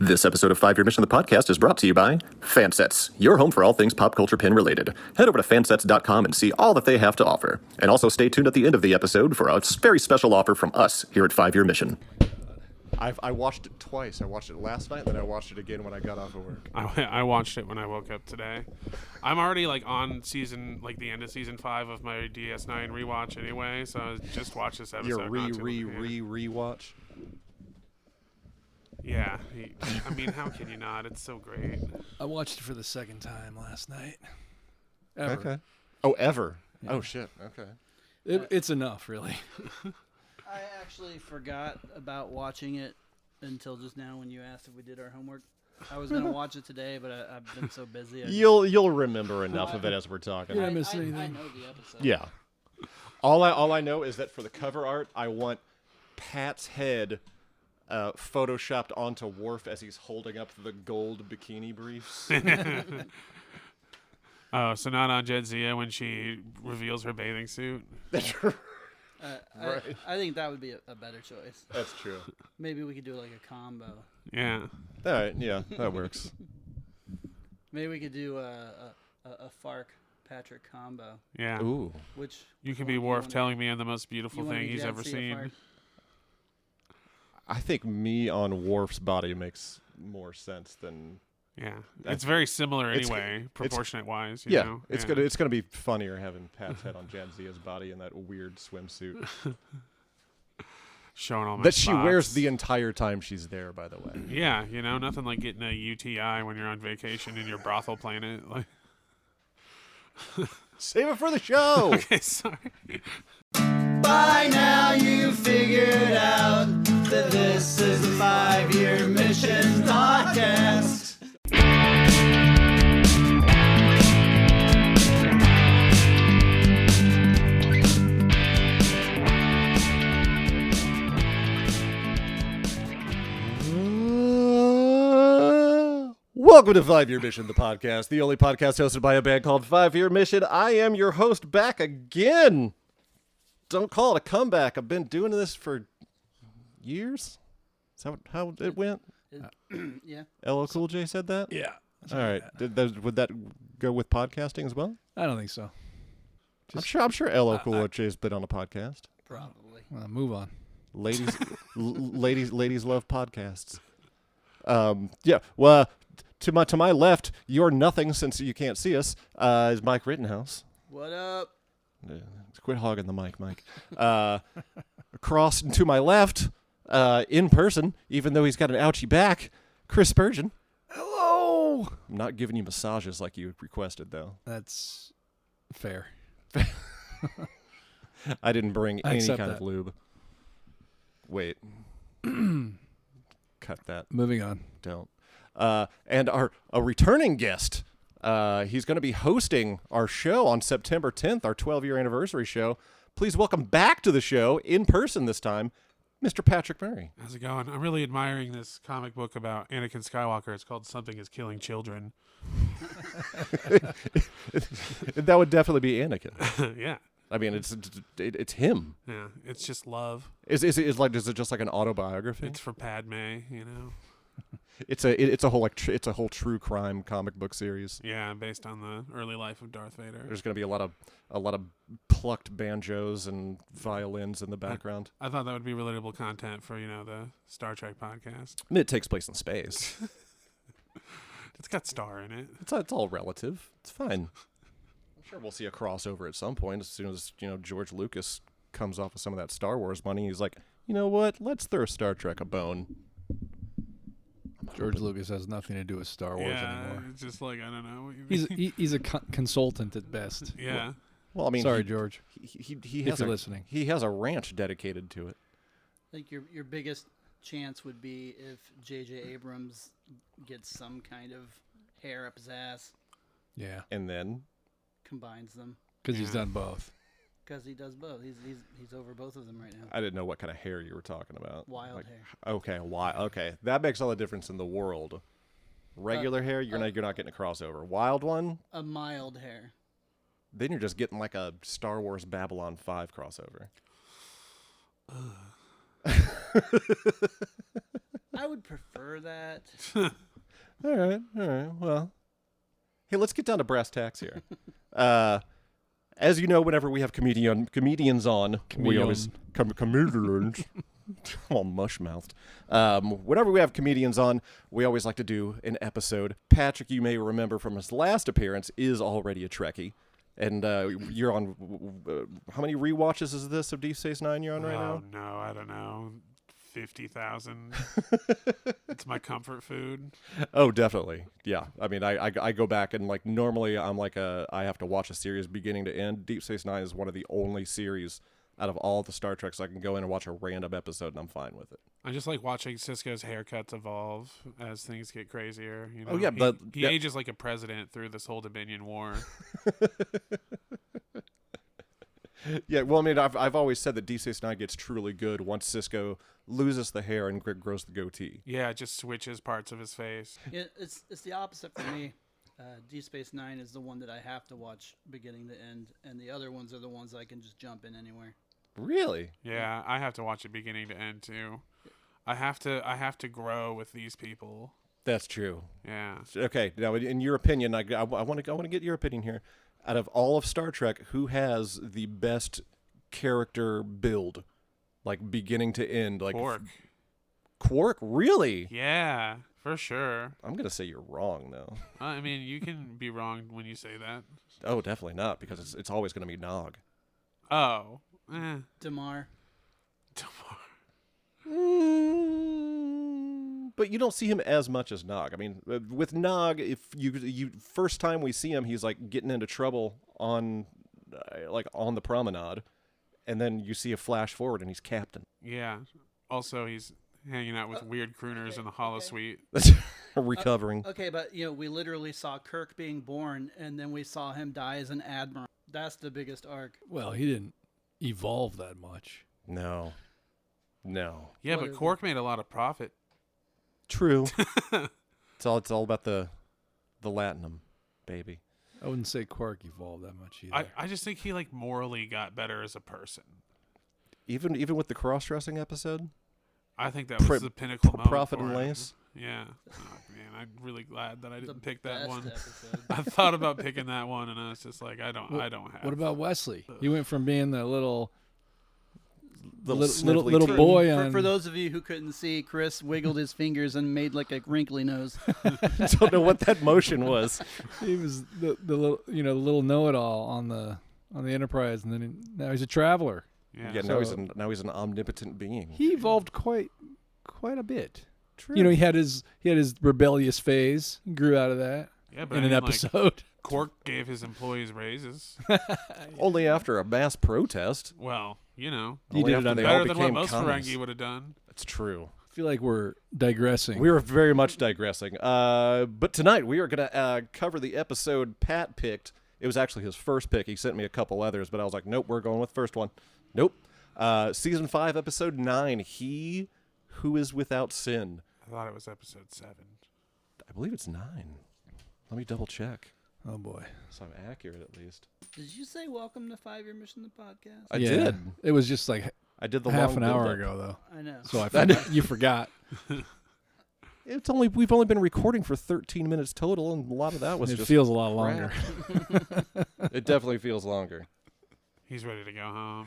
This episode of 5 Year Mission, the podcast, is brought to you by Fansets, your home for all things pop culture pin related. Head over to fansets.com and see all that they have to offer. And also stay tuned at the end of the episode for a very special offer from us here at 5 Year Mission. I watched it twice. I watched it last night, and then I watched it again when I got off of work. I watched it when I woke up today. I'm already on the end of season 5 of my DS9 rewatch anyway, so I just watched this episode. Your rewatch. Yeah, I mean, how can you not? It's so great. I watched it for the second time last night. Ever. Okay. Oh, ever? Yeah. Oh, shit. Okay. It's enough, really. I actually forgot about watching it until just now when you asked if we did our homework. I was going to watch it today, but I've been so busy. You'll remember enough of it as we're talking. You didn't miss anything. I know the episode. Yeah. All I know is that for the cover art, I want Pat's head photoshopped onto Worf as he's holding up the gold bikini briefs. Oh, so not on Jadzia when she reveals her bathing suit? Right. I think that would be a better choice. That's true. Maybe we could do like a combo. Yeah. All right, yeah, that works. Maybe we could do a Fark Patrick combo. Yeah. Ooh. Which You can be Worf telling me I'm the most beautiful thing he's ever seen. Fark? I think me on Worf's body makes more sense than... Yeah. It's very similar anyway, proportionate-wise. You know? It's gonna be funnier having Pat's head on Jadzia's body in that weird swimsuit. Showing all my that she spots. wears the entire time she's there, by the way. Yeah, nothing like getting a UTI when you're on vacation in your brothel planet. Save it for the show! Okay, sorry. By now you figured out that this is a 5-year mission podcast. Welcome to 5 Year Mission, the podcast, the only podcast hosted by a band called 5 Year Mission. I am your host back again. Don't call it a comeback. I've been doing this for years. Is that how it went? Yeah. LL Cool J said that? Yeah. All right. Would that go with podcasting as well? I don't think so. I'm sure LL Cool J's been on a podcast. Probably. Move on. Ladies, ladies love podcasts. Yeah. Well, to my left, you're nothing since you can't see us. Is Mike Rittenhouse. What up? Quit hogging the mic, Mike. Across to my left, in person, even though he's got an ouchie back, Chris Spurgeon. Hello. I'm not giving you massages like you requested, though. That's fair. I didn't bring I any accept kind that. of lube. Wait. Cut that. Moving on. Don't. And a returning guest. He's going to be hosting our show on September 10th, our 12-year anniversary show. Please welcome back to the show, in person this time, Mr. Patrick Murray. How's it going? I'm really admiring this comic book about Anakin Skywalker. It's called Something is Killing Children. That would definitely be Anakin. Yeah. I mean, it's him. Yeah. It's just love. Is it just like an autobiography? It's for Padme, It's a whole true crime comic book series. Yeah, based on the early life of Darth Vader. There's going to be a lot of plucked banjos and violins in the background. I thought that would be relatable content for, the Star Trek podcast. I mean, it takes place in space. It's got Star in it. It's all relative. It's fine. I'm sure we'll see a crossover at some point as soon as George Lucas comes off with some of that Star Wars money. He's like, you know what? Let's throw Star Trek a bone. George Lucas has nothing to do with Star Wars anymore. It's just I don't know what you mean. He's a consultant at best. Yeah. Well, I mean, Sorry, George. He If has you're listening. He has a ranch dedicated to it. I think your biggest chance would be if J.J. Abrams gets some kind of hair up his ass, Yeah, And then combines them. because he's done both. Because he does both. He's over both of them right now. I didn't know what kind of hair you were talking about. Wild hair. Okay, okay. That makes all the difference in the world. Regular hair, you're not getting a crossover. Wild one, A mild hair. then you're just getting like a Star Wars Babylon 5 crossover. I would prefer that. All right. Well, hey, let's get down to brass tacks here. As you know, whenever we have comedians on, we always comedians. I'm all mush-mouthed. Whenever we have comedians on, we always like to do an episode. Patrick, you may remember from his last appearance, is already a Trekkie. And you're on, how many rewatches is this of Deep Space Nine you're on right now? Oh, no, I don't know. 50,000. It's my comfort food. Oh, definitely. Yeah. I mean, I go back and, like, normally I'm like I have to watch a series beginning to end. Deep Space Nine is one of the only series out of all the Star Treks I can go in and watch a random episode and I'm fine with it. I just like watching Sisko's haircuts evolve as things get crazier. You know? Oh, yeah. He ages like a president through this whole Dominion War. Yeah, well, I mean, I've always said that Deep Space Nine gets truly good once Sisko loses the hair and grows the goatee. Yeah, it just switches parts of his face. It's the opposite for me. Deep Space Nine is the one that I have to watch beginning to end, and the other ones are the ones I can just jump in anywhere. Really? Yeah, I have to watch it beginning to end too. I have to grow with these people. That's true. Yeah. Okay, now in your opinion, I want to get your opinion here. Out of all of Star Trek, who has the best character build, like beginning to end? Like Quark. Quark, really? Yeah, for sure. I'm gonna say you're wrong, though. I mean, you can be wrong when you say that. Oh, definitely not, because it's always gonna be Nog. Oh. Damar. But you don't see him as much as Nog. I mean, with Nog, if you first time we see him, he's like getting into trouble on the promenade, and then you see a flash forward and he's captain. Yeah. Also, he's hanging out with weird crooners in the holosuite. Recovering. Okay, but we literally saw Kirk being born, and then we saw him die as an admiral. That's the biggest arc. Well, he didn't evolve that much. No. Yeah, but Quark made a lot of profit. True. It's all about the Latinum, baby. I wouldn't say Quark evolved that much either. I just think he like morally got better as a person. Even with the cross-dressing episode? I think that was the pinnacle moment Profit for and him. Lace? Yeah. Oh, man, I'm really glad that I didn't pick that Best one. episode. I thought about picking that one, and I was just like, I don't have. What about Wesley? He went from being the little Snivelly little teen. boy on. For those of you who couldn't see, Chris wiggled his fingers and made like a wrinkly nose. Don't know what that motion was. He was the little little know-it-all on the Enterprise, and then now he's a traveler. Yeah. Now he's an omnipotent being. He evolved quite a bit. True. He had his rebellious phase, grew out of that Yeah, but in I an mean, like, episode. Quark gave his employees raises. Only after a mass protest. Well, He Only did it after on they purpose. all better than what became most communists. Ferengi would have done. That's true. I feel like we're digressing. We were very much digressing. But tonight we are going to cover the episode Pat picked. It was actually his first pick. He sent me a couple others, but I was like, nope, we're going with the first one. Nope. Season 5, Episode 9, He Who Is Without Sin. I thought it was episode 7. I believe it's 9. Let me double check. Oh boy. So I'm accurate at least. Did you say welcome to 5 Year Mission, the podcast? I Yeah. did. It was just like I did the half long an hour build-up. ago, though. I know. So I forgot. You forgot. We've only been recording for 13 minutes total, and a lot of that was It just feels a lot longer. It definitely feels longer. He's ready to go home.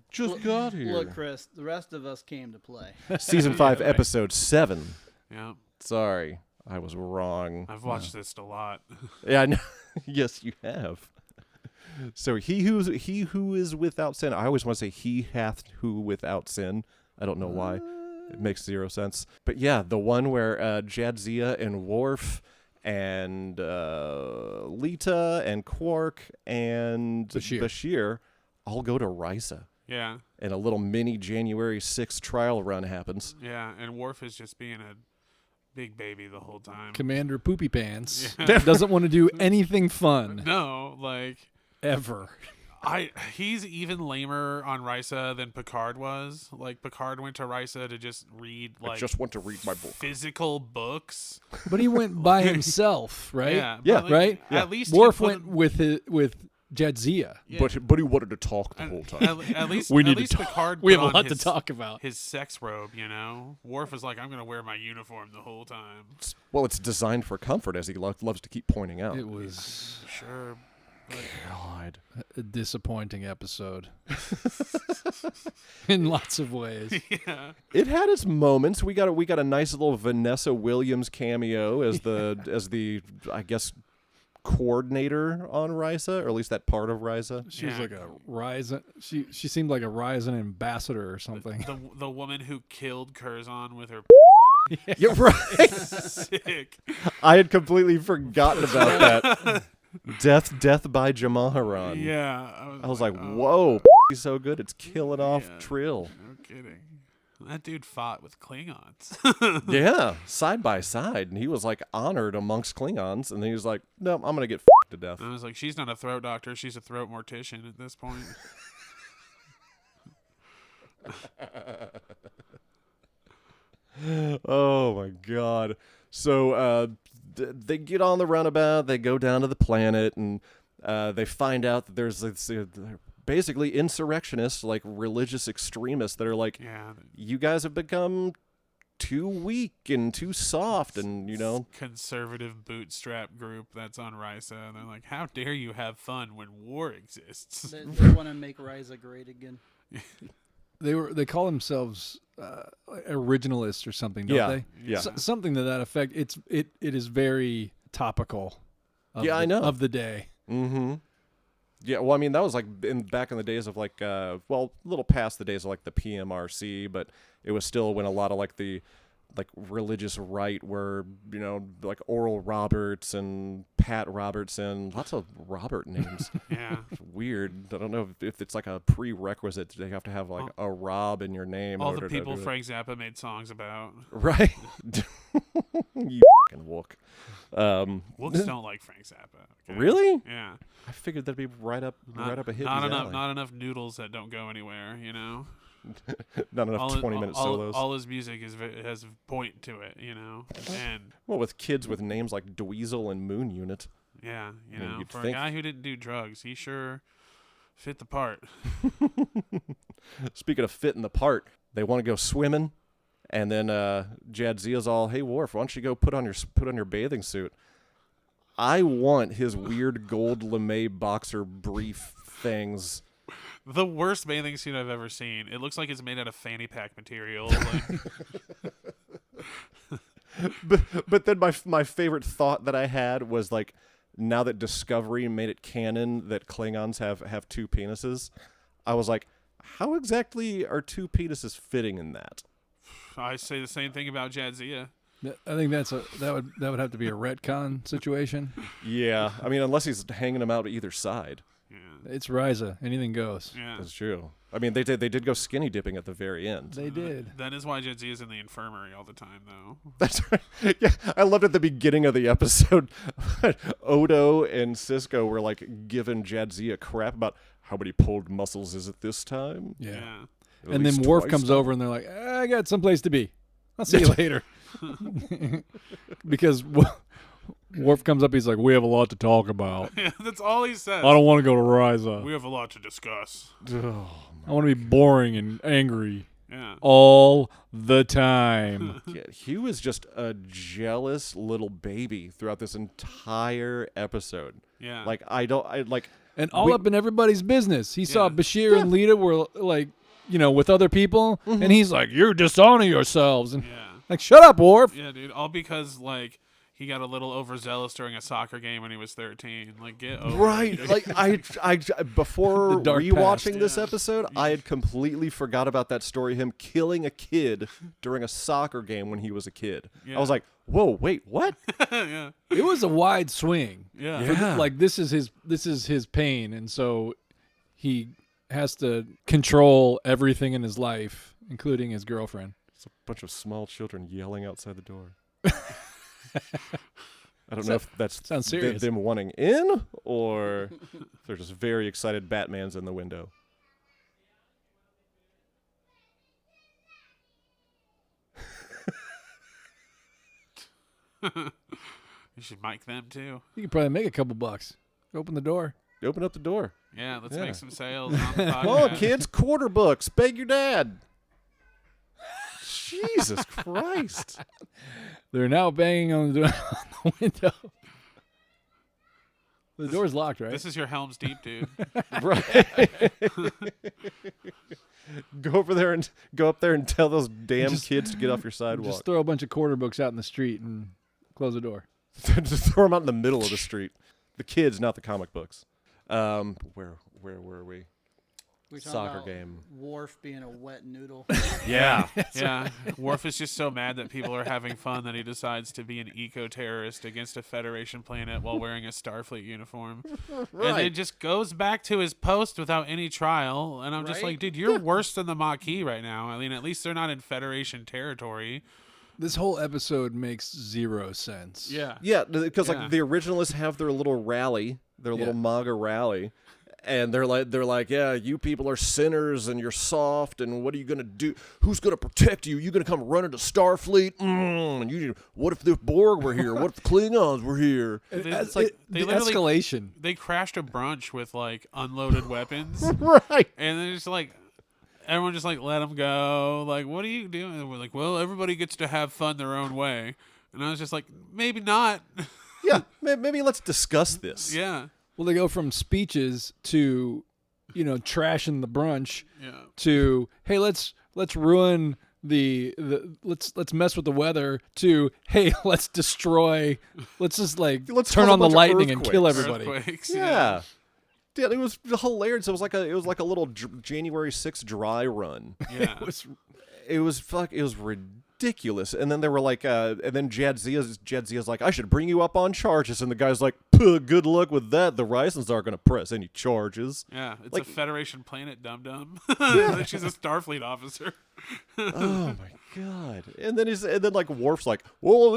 Just got here. Look, Chris, the rest of us came to play. Season 5, right. Episode 7. Yeah. Sorry, I was wrong. I've watched this a lot. Yeah, I know. Yes, you have. So he who is without sin. I always want to say he hath who without sin. I don't know why. It makes zero sense. But yeah, the one where Jadzia and Worf and Lita and Quark and Bashir all go to Risa. Yeah. And a little mini January 6th trial run happens. Yeah. And Worf is just being a big baby the whole time. Commander Poopy Pants Yeah. doesn't want to do anything fun No, like ever. he's even lamer on Risa than Picard was. Like Picard went to Risa to just read I just want to read my book. physical books. But he went by himself, right? Yeah. Yeah. but, like, Right? At least Worf he put- went with Jadzia. Yeah. But he wanted to talk the whole time. At least, We at need to least talk. Picard We have put a on lot to his- talk about. His sex robe, you know. Worf is like, I'm gonna wear my uniform the whole time. Well, it's designed for comfort, as he loves to keep pointing out. It was Sure. God. a disappointing episode in lots of ways. Yeah. It had its moments. We got a nice little Vanessa Williams cameo as the I guess coordinator on Risa, or at least that part of Risa. She was Yeah. like a Ryzen. She seemed like a Ryzen ambassador or something. The woman who killed Curzon with her You're right. sick. I had completely forgotten about that. Death by Jamaharan. Yeah. I was like, oh, whoa, he's so good. It's killing off Yeah. Trill. No kidding. That dude fought with Klingons. Yeah, side by side, and he was like honored amongst Klingons, and then he was like, "No, I'm gonna get f***ed to death." I was like, she's not a throat doctor. She's a throat mortician at this point. Oh my god! So they get on the runabout. They go down to the planet, and they find out that there's basically insurrectionists, like religious extremists, that are like, Yeah. "You guys have become too weak and too soft," and Conservative bootstrap group that's on Risa. And they're like, how dare you have fun when war exists? They want to make Risa great again. They call themselves originalists or something, don't Yeah, they? yeah. Something to that effect. It is very topical. Yeah, I know. Of the day. Mm-hmm. Yeah, well, I mean, that was like back in the days of like, a little past the days of like the PMRC, but it was still when a lot of like the religious right were, like Oral Roberts and Pat Robertson, lots of Robert names. Yeah. It's weird. I don't know if it's like a prerequisite. They have to have like a Rob in your name. All in the order to people do it. Frank Zappa made songs about. Right? You fucking wook. Wooks don't like Frank Zappa. Okay? Really? Yeah. I figured that'd be right up a hit. Not enough noodles that don't go anywhere, you know? Not enough 20-minute solos. All his music has a point to it, you know? And Well, with kids with names like Dweezil and Moon Unit. yeah, you I mean, know, you'd for think- a guy who didn't do drugs, he sure fit the part. Speaking of fitting the part, they want to go swimming, and then Jadzia's all, "Hey Worf, why don't you go put on your bathing suit?" I want his weird gold lame boxer brief things. The worst bathing suit I've ever seen. It looks like it's made out of fanny pack material. Like, But then my favorite thought that I had was like, now that Discovery made it canon that Klingons have two penises, I was like, how exactly are two penises fitting in that? I say the same thing about Jadzia. I think that would have to be a retcon situation. Yeah, I mean, unless he's hanging them out either side. Yeah. It's Risa. Anything goes. Yeah. That's true. I mean, they did go skinny dipping at the very end. They did. That is why Jadzia is in the infirmary all the time, though. That's right. Yeah, I loved at the beginning of the episode, Odo and Cisco were like giving Jadzia crap about how many pulled muscles is it this time. Yeah. Yeah. At And then least Worf twice comes now. over and they're like, I got someplace to be. I'll see you later. Because Worf comes up, he's like, we have a lot to talk about. Yeah, that's all he says. I don't want to go to Risa. We have a lot to discuss. I want to be boring and angry Yeah. all the time. Yeah, he was just a jealous little baby throughout this entire episode. Yeah. Like And all We- up in everybody's business. He saw Yeah. Bashir and Lita were like, with other people, and he's like, "You dishonor yourselves," and yeah. like, "Shut up, Worf." Yeah, dude. All because, like, he got a little overzealous during a soccer game when he was 13. Like, get over right, it. like I before The dark rewatching past. this Yeah. episode, I had completely forgot about that story. Him killing a kid during a soccer game when he was a kid. Yeah. I was like, whoa, wait, what? Yeah. It was a wide swing. Yeah. For Yeah. like this is his pain, and so he has to control everything in his life, including his girlfriend. It's a bunch of small children yelling outside the door. I don't know if that's sounds serious. them wanting in or if they're just very excited Batman's in the window. You should mic them, too. You could probably make a couple bucks. Open the door. open up the door. Yeah, let's Yeah. make some sales on the podcast. Come on, kids, quarter books. Beg your dad. Jesus Christ. They're now banging on the, door, on the window. The door's locked, right? This is your Helm's Deep, dude. Right. Go up there and tell those damn kids to get off your sidewalk. Just throw a bunch of quarter books out in the street and close the door. Just throw them out in the middle of the street. The kids, not the comic books. Where were we? We're talking Soccer about game. Worf being a wet noodle. Yeah. Yeah, Worf is just so mad that people are having fun that he decides to be an eco-terrorist against a Federation planet while wearing a Starfleet uniform. And then just goes back to his post without any trial. And I'm just Right? like, dude, you're worse than the Maquis right now. I mean, at least they're not in Federation territory. This whole episode makes zero sense. Yeah. Yeah, because Yeah. like the originalists have their little rally, their little MAGA rally, and they're like, yeah, you people are sinners and you're soft, and what are you gonna do? Who's gonna protect you? You gonna come running to Starfleet? And what if the Borg were here? What if the Klingons were here? It's like like they the literally- escalation. They crashed a brunch with like unloaded weapons, Right. and then just like everyone just like let them go. Like, what are you doing? And we're like, well, everybody gets to have fun their own way. And I was just like, maybe not. Yeah, maybe let's discuss this. Yeah, Well, they go from speeches to, trashing the brunch yeah. to, hey, let's ruin the let's mess with the weather to, hey, let's just Let's turn cause a on the bunch of lightning and kill earthquakes. everybody. Earthquakes, Yeah. Dude, it was hilarious. It was like a little January 6th dry run. Yeah. It was ridiculous. And then they were like, and then Jadzia's like, I should bring you up on charges. And the guy's like, good luck with that. The Rysons aren't going to press any charges. Yeah, it's Like- a Federation planet, dum-dum. She's a Starfleet officer. Oh my god! And then like Worf's like, well,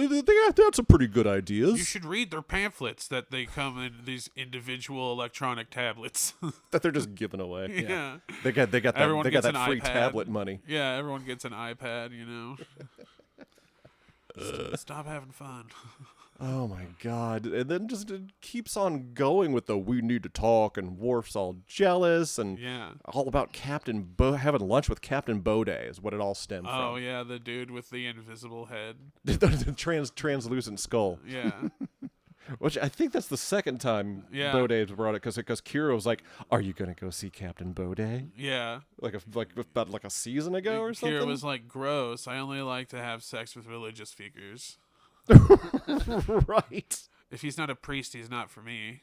that's a pretty good ideas. You should read their pamphlets that they come in these individual electronic tablets. That they're just giving away. Yeah. They got Everyone that gets an free iPad. tablet money. Yeah, everyone gets an iPad, Stop having fun. Oh my god! And then just it keeps on going with the we need to talk, and Worf's all jealous and Yeah. all about having lunch with Captain Baudet is what it all stemmed Oh, from. yeah, the dude with the invisible head. The translucent skull. Yeah. Which I think that's the second time Yeah. Baudet's brought it because Kira was like, "Are you gonna go see Captain Baudet?" Yeah. About a season ago or something. Kira was like, gross. I only like to have sex with religious figures. Right. If he's not a priest, he's not for me.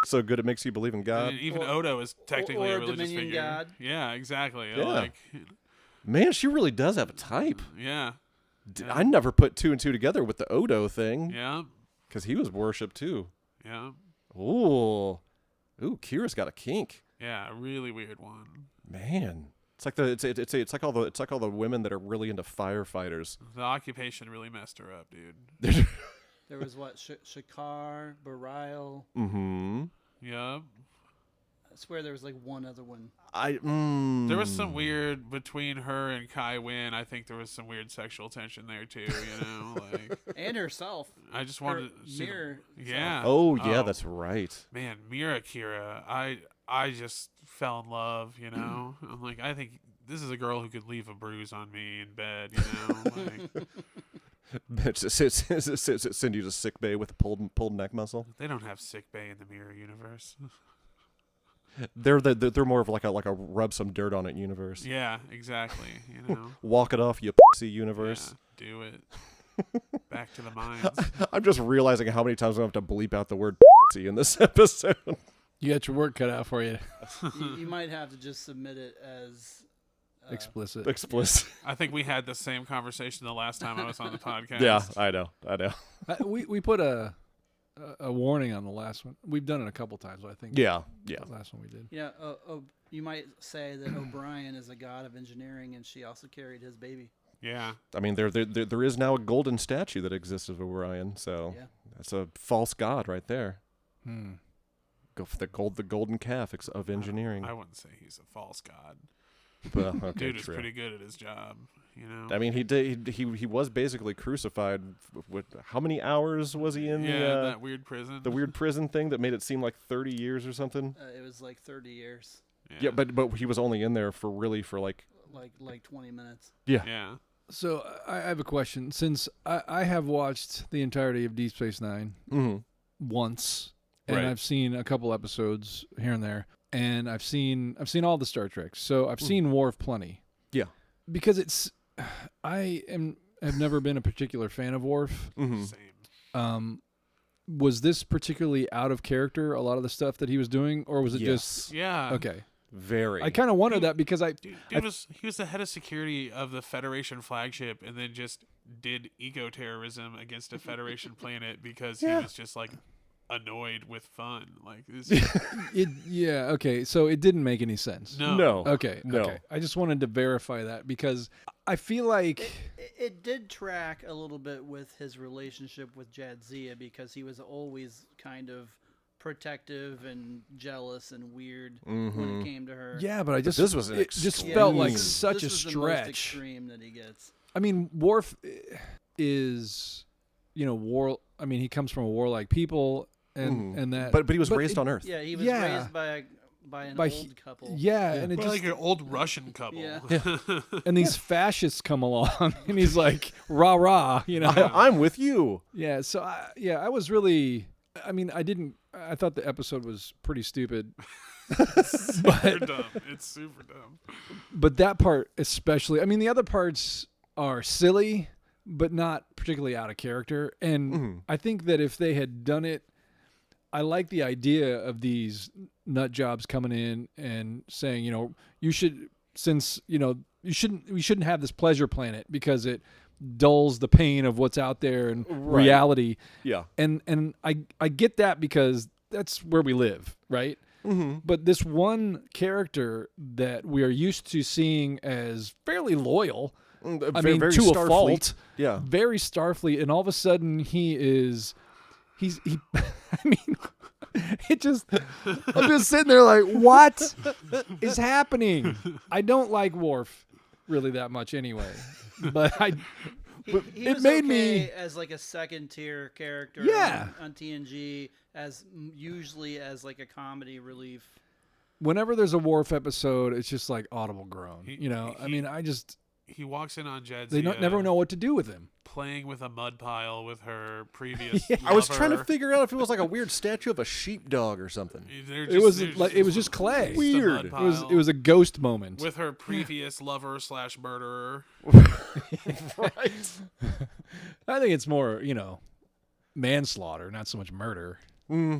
So good it makes you believe in God. And even Odo is technically or a religious Dominion figure. God. Yeah, exactly. Yeah. Like, Man, she really does have a type. yeah. I never put two and two together with the Odo thing Yeah. because he was worshipped too. Yeah. Ooh, Kira's got a kink. Yeah, a really weird one. Man, it's like all the women that are really into firefighters. The occupation really messed her up, dude. There was Shakar, Barile. Mm-hmm. Yeah. I swear there was like one other one. There was some weird between her and Kai Wynn. I think there was some weird sexual tension there too. Like And herself. I just wanted Her to see. mirror. Yeah. Oh yeah, that's right. Man, Mira Kira. I just fell in love. I'm like, I think this is a girl who could leave a bruise on me in bed. Like, Send you to sick bay with a pulled neck muscle. they don't have sick bay in the Mirror universe. They're more of like a rub some dirt on it universe. Yeah, exactly. Walk it off, you pussy universe. Yeah, do it. Back to the mines. I'm just realizing how many times I have to bleep out the word pussy in this episode. You got your work cut out for you. You might have to just submit it as Explicit. Explicit. I think we had the same conversation the last time I was on the podcast. Yeah, I know. We put a warning on the last one. We've done it a couple times, but I think Yeah. the last one we did. you might say that O'Brien is a god of engineering, and she also carried his baby. Yeah. I mean, there is now a golden statue that exists of Orion, so Yeah. that's a false god right there. Hmm. Go for the golden calf of engineering. I wouldn't say he's a false god. Well, okay, Dude is true. pretty good at his job. You know. I mean, he was basically crucified. With how many hours was he in that weird prison? the weird prison thing that made it seem like 30 years or something? It was like 30 years. Yeah, but he was only in there for like 20 minutes. Yeah. So I have a question. Since I have watched the entirety of Deep Space Nine once, and Right. I've seen a couple episodes here and there, and I've seen all the Star Treks. So I've seen Worf plenty. Yeah. Because have never been a particular fan of Worf. Same. Was this particularly out of character, a lot of the stuff that he was doing, or was it just Yeah. okay? Very. I kind of wonder that because Dude he was the head of security of the Federation flagship, and then just did eco-terrorism against a Federation planet because he was just like annoyed with fun. Like this. okay. So it didn't make any sense. No. Okay. No. Okay. I just wanted to verify that because I feel like It did track a little bit with his relationship with Jadzia because he was always kind of protective and jealous and weird when it came to her. yeah, but I just this was an it just extreme- felt like This such this a was the most stretch. extreme that he gets. I mean, Worf is war. I mean, he comes from a warlike people and that. But he was raised on Earth. Yeah, he was Yeah. raised by an By old couple. Yeah, and it But just like an old Russian couple. Yeah. and these fascists come along and he's like rah rah, I'm with you. Yeah, so I was really. I mean, I thought the episode was pretty stupid, Super dumb. It's super dumb. but that part especially. I mean, the other parts are silly, but not particularly out of character. And I think that if they had done it, I like the idea of these nut jobs coming in and saying, you should, since we shouldn't have this pleasure planet because it dulls the pain of what's out there and reality. Yeah. And I get that because that's where we live, right? But this one character that we are used to seeing as fairly loyal, I mean, very to a Starfleet. fault, Yeah. very Starfleet, and all of a sudden he's I mean, I'm just sitting there like, what is happening? I don't like Worf really that much anyway, but He it was made okay me as like a second tier character Yeah. on TNG as usually as like a comedy relief. whenever there's a Worf episode, it's just like audible groan. He walks in on Jadzia. They never know what to do with him. Playing with a mud pile with her previous. I was trying to lover. figure out if it was like a weird statue of a sheepdog or something. They're It was they're like it was just clay. just a Weird. mud It was pile a ghost moment. with her previous lover / murderer. Right. I think it's more manslaughter, not so much murder.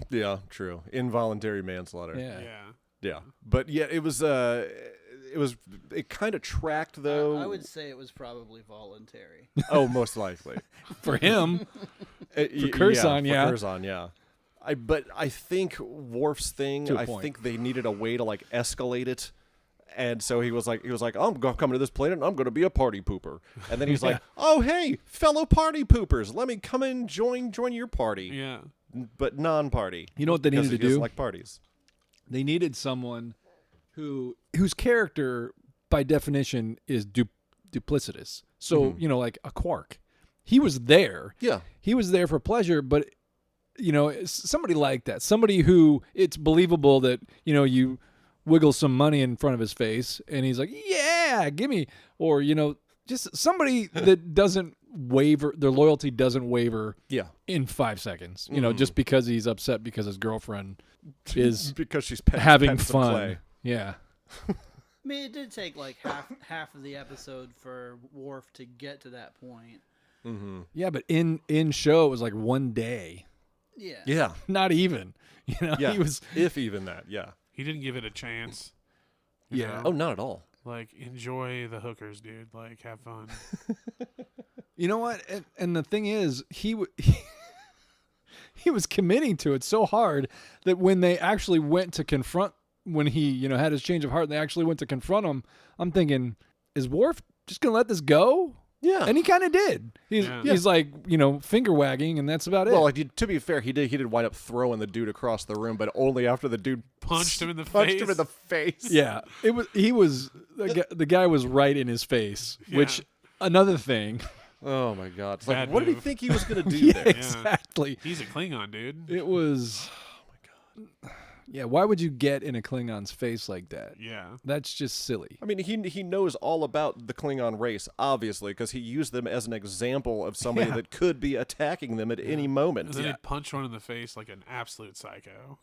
Yeah, true. Involuntary manslaughter. Yeah. Yeah. But yeah, it kind of tracked though. I would say it was probably voluntary. Oh, most likely. For him, For Curzon, yeah. Curzon, yeah. But I think Worf's thing, To a I point. think they needed a way to like escalate it. And so he was like, I'm coming to this planet and I'm going to be a party pooper. And then he's like, oh, hey, fellow party poopers, let me come in, join your party. Yeah. But non-party. You know what they Because needed he to doesn't do? like parties. They needed someone whose character, by definition, is duplicitous. So like a Quark. He was there. Yeah. He was there for pleasure, but somebody like that. Somebody who it's believable that you wiggle some money in front of his face, and he's like, "Yeah, give me," or just somebody that doesn't waver. Their loyalty doesn't waver. Yeah. In 5 seconds, just because he's upset because his girlfriend is Because she's having petting some fun. clay. Yeah. I mean, it did take like half of the episode for Worf to get to that point. Yeah, but in show it was like one day. Yeah. Yeah. Not even. Yeah. He was If even that. Yeah. He didn't give it a chance. you Yeah. know? Oh, not at all. Like, enjoy the hookers, dude. Like, have fun. You know what? And the thing is, he was committing to it so hard that when they actually went to confront, when he had his change of heart, and they actually went to confront him, I'm thinking, is Worf just gonna let this go? Yeah. And he kind of did. He's like finger wagging, and that's about it. Well, to be fair, he did wind up throwing the dude across the room, but only after the dude Punched him in the punched face. him in the face. yeah, the guy was right in his face, which another thing. Oh my God! It's Bad like, what did he move. think he was gonna do Yeah, there? exactly. He's a Klingon, dude. It was. Oh my God. Yeah, why would you get in a Klingon's face like that? Yeah. That's just silly. I mean, he knows all about the Klingon race, obviously, because he used them as an example of somebody Yeah. that could be attacking them at any moment. And then he punched one in the face like an absolute psycho.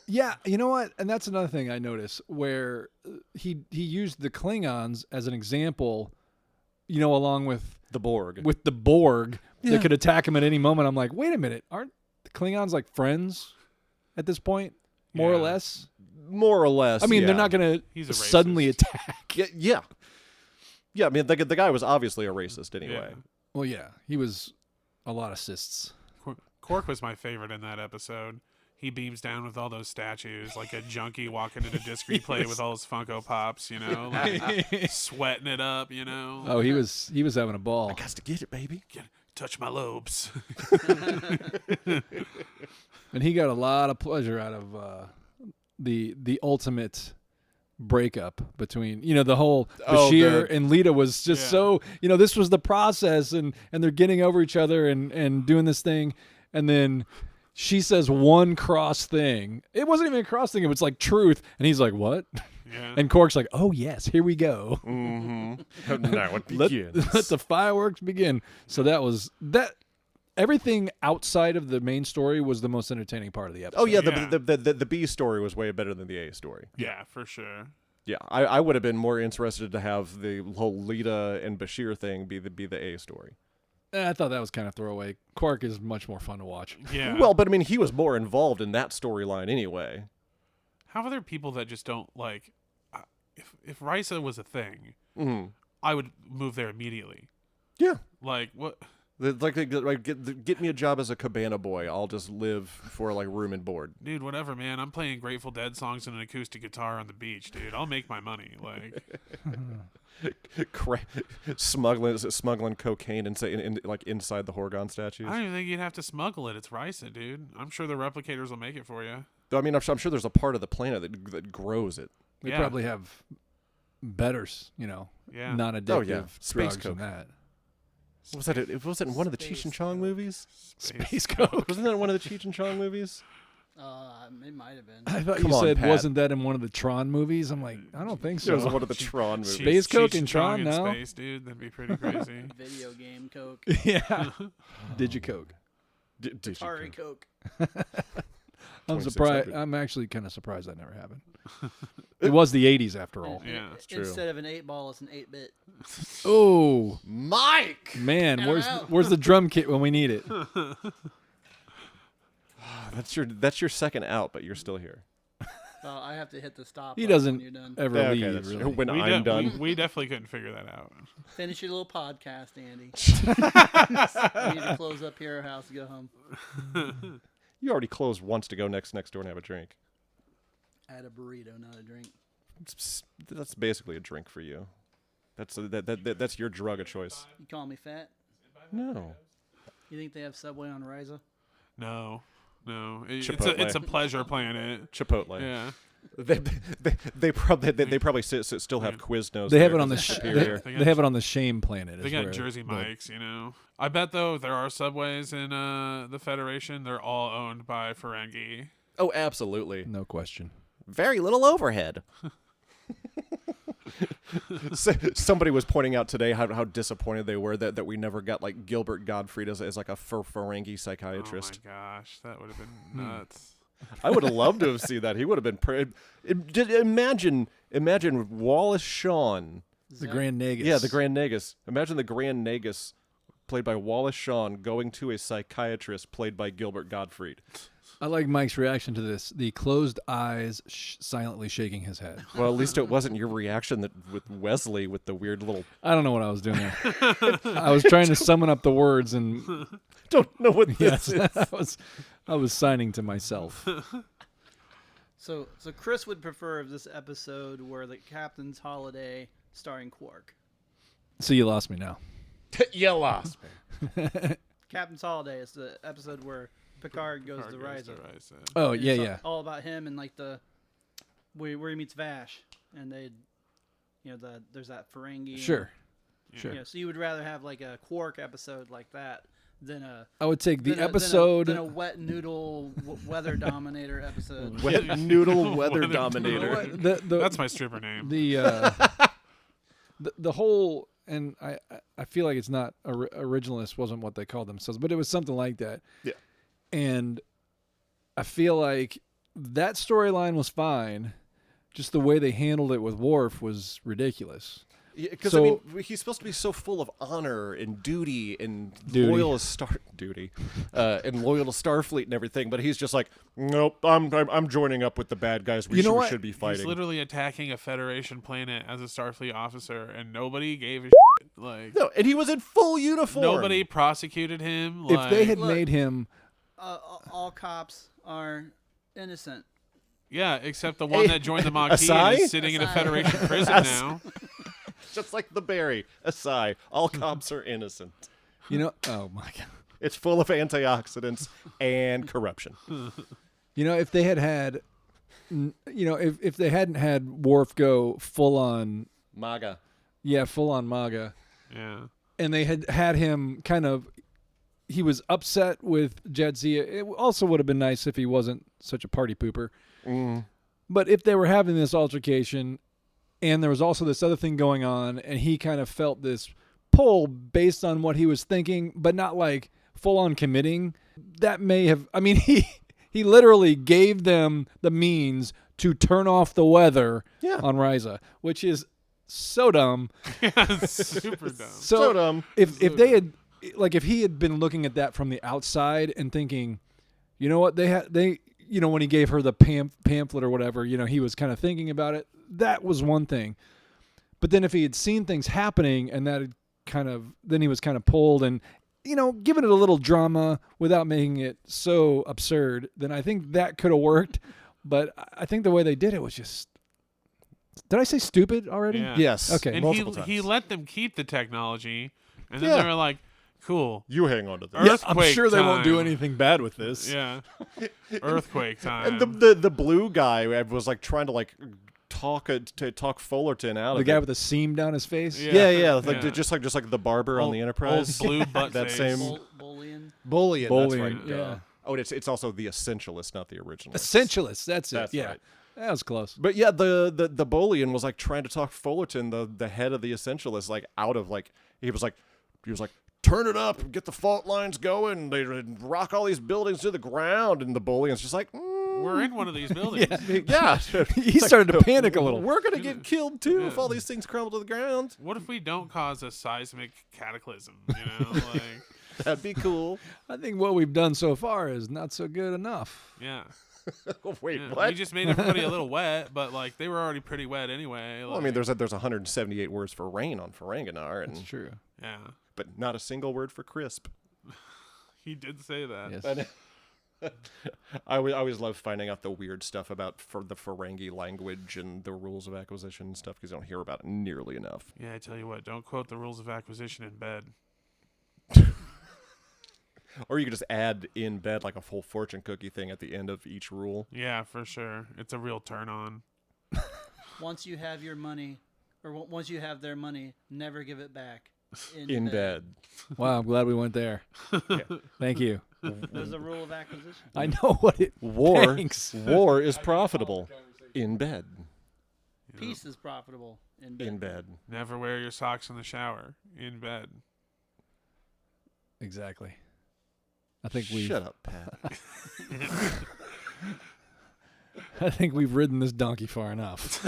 Yeah, you know what? And that's another thing I noticed where he used the Klingons as an example, along with The Borg. the Borg that could attack him at any moment. I'm like, wait a minute, aren't the Klingons like friends at this point, more or Yeah. less? More or less. I mean, yeah. they're not going He's to a suddenly racist. attack. Yeah. I mean, the guy was obviously a racist anyway. Yeah. Well, yeah, he was a lot of cysts. Quark was my favorite in that episode. He beams down with all those statues like a junkie walking into disc replay with all his Funko Pops, like sweating it up, Oh, he was having a ball. Got to get it, baby. Touch my lobes. And he got a lot of pleasure out of the ultimate breakup between the whole Bashir and Lita was just so this was the process and they're getting over each other and doing this thing, and then she says one cross thing. It wasn't even a cross thing, it was like truth, and he's like, what? Yeah. And Quark's like, oh yes, here we go. Mm-hmm. Now it let begins. the fireworks begin. So that was that. Everything outside of the main story was the most entertaining part of the episode. Oh yeah, Yeah. the B story was way better than the A story. Yeah, for sure. Yeah, I would have been more interested to have the whole Lita and Bashir thing be the A story. I thought that was kind of throwaway. Quark is much more fun to watch. Yeah. Well, but I mean, he was more involved in that storyline anyway. how are there people that just don't like? If Risa was a thing, Mm-hmm. I would move there immediately. Yeah. Like what? Get me a job as a cabana boy. I'll just live for room and board. Dude, whatever, man. I'm playing Grateful Dead songs and an acoustic guitar on the beach, dude. I'll make my money. Like, Smuggling cocaine inside the Horgon statues. I don't even think you'd have to smuggle it. It's Risa, dude. I'm sure the replicators will make it for you. I mean, I'm sure there's a part of the planet that grows it. They Yeah. probably have better, Yeah. non-addictive Space drugs coke. than that. Was that? Was it in one of the Space Cheech and Chong movies? Space coke. Wasn't that in one of the Cheech and Chong movies? It might have been. I thought Come you on, said, Pat. wasn't that in one of the Tron movies? I'm like, I don't think It was so. one of the Tron movies. Space coke Cheech and Chong Tron, no? Space, dude. That'd be pretty crazy. Video game Coke. Yeah. Digicoke. Atari Coke. I'm 2600. surprised. I'm actually kind of surprised that never happened. It was the 80s after all. Yeah. true. Instead of an 8-ball, it's an 8-bit. Oh, Mike! man. I don't know. Where's the drum kit when we need it? That's your second out, but you're still here. Well, I have to hit the stop. He button doesn't When you're done. ever Yeah, okay, leave, that's really. true. When I'm done. We definitely couldn't figure that out. Finish your little podcast, Andy. We need to close up here, house, go home. You already closed once to go next door and have a drink. I had a burrito, not a drink. That's basically a drink for you. That's your drug of choice. You call me fat? No. You think they have Subway on Risa? No. Chipotle. It's a pleasure planet. Chipotle. Yeah. They probably still have Quiznos. They have there it on the because it's superior. they have it on the shame planet. They is got where Jersey the- Mikes, I bet though there are subways in the Federation. They're all owned by Ferengi. Oh, absolutely. No question. Very little overhead. Somebody was pointing out today how disappointed they were that we never got Gilbert Gottfried as a Ferengi psychiatrist. Oh my gosh, that would have been nuts. I would have loved to have seen that. He would have been. Just imagine Wallace Shawn. The Grand Nagus. Yeah, the Grand Nagus. Imagine the Grand Nagus, played by Wallace Shawn, going to a psychiatrist played by Gilbert Gottfried. I like Mike's reaction to this. The closed eyes silently shaking his head. Well, at least it wasn't your reaction with Wesley with the weird little. I don't know what I was doing there. I was trying to summon up the words and Don't know what yes, this is. I was signing to myself. So Chris would prefer this episode where the Captain's Holiday starring Quark. So you lost me now. You lost me. Captain's Holiday is the episode where Picard goes to Risa. Oh And yeah, it's yeah. all about him and where he meets Vash, and they, there's that Ferengi. Sure. Sure. Yeah, so you would rather have like a Quark episode like that than a I would take the than a- episode. than a wet noodle weather dominator episode. Wet noodle weather You know dominator. what? That's my stripper name. The whole, and I feel like it's not originalist wasn't what they called themselves, but it was something like that. Yeah. And I feel like that storyline was fine. Just the way they handled it with Worf was ridiculous. Because So- I mean, he's supposed to be so full of honor and duty and Duty. loyal to and loyal to Starfleet and everything. But he's just like, nope, I'm joining up with the bad guys. We You know what? should be He's fighting. literally attacking a Federation planet as a Starfleet officer, and nobody gave a shit. Like, No, and he was in full uniform. nobody prosecuted him. If they had Look. made him, All cops are innocent. yeah, except the one that joined the Maquis Asai? is sitting in a Asai. Federation prison now. Just like the Barry, Asai, all cops are innocent. oh my god, It's full of antioxidants and corruption. if they had, if they hadn't had Worf go full on, MAGA. full on MAGA, Yeah. and they had him kind of, he was upset with Jadzia. It also would have been nice if he wasn't such a party pooper. But if they were having this altercation, and there was also this other thing going on, and he kind of felt this pull based on what he was thinking, but not like full on committing, that may have, I mean, he literally gave them the means to turn off the weather on Risa, which is so dumb. Super dumb. So dumb. If they had, like, if he had been looking at that from the outside and thinking, you know what, they when he gave her the pamphlet or whatever, he was kind of thinking about it. That was one thing. But then if he had seen things happening and that had then he was kind of pulled and, given it a little drama without making it so absurd, then I think that could have worked. But I think the way they did it was just, did I say stupid already? Yeah. Yes. Okay. And multiple times. he let them keep the technology, and then Yeah. they were like, cool. You hang on to this. Yeah, I'm Earthquake sure they won't do time. anything bad with this. Yeah. Earthquake time. And the blue guy was like trying to like talk Fullerton out The of guy it. with the seam down his face. Yeah. Like Yeah. just like the barber on Old- the Enterprise. old blue butt that face. same Bullion. Bullion. Bullion, That's right. yeah. Oh, it's also the Essentialist, not the original. Essentialist. That's it. That's yeah. right. That was close. But yeah, the Bullion was like trying to talk Fullerton, the head of the Essentialists, like out of like he was like turn it up, get the fault lines going, they rock all these buildings to the ground, and the Bullion's just like We're in one of these buildings. yeah. He started to panic a little. We're gonna get killed too if Yeah. all these things crumble to the ground. What if we don't cause a seismic cataclysm? Like, That'd be cool. I think what we've done so far is not so good enough. yeah. Oh, wait, Yeah. what? We just made everybody a little wet, but like they were already pretty wet anyway. Well, I mean, there's 178 words for rain on Ferenginar, It's and true. yeah. but not a single word for crisp. He did say that. Yes. I always love finding out the weird stuff about the Ferengi language and the rules of acquisition and stuff because you don't hear about it nearly enough. Yeah, I tell you what, don't quote the rules of acquisition in bed. Or you could just add in bed like a full fortune cookie thing at the end of each rule. Yeah, for sure. It's a real turn on. Once you have your money, or once you have their money, never give it back. In bed. Wow, I'm glad we went there. Thank you. There's a rule of acquisition. I know what it. War Thanks. war is profitable in bed. Peace is profitable in bed. In bed. Never wear your socks in the shower in bed. Exactly. I think we. Shut up, Pat. I think we've ridden this donkey far enough.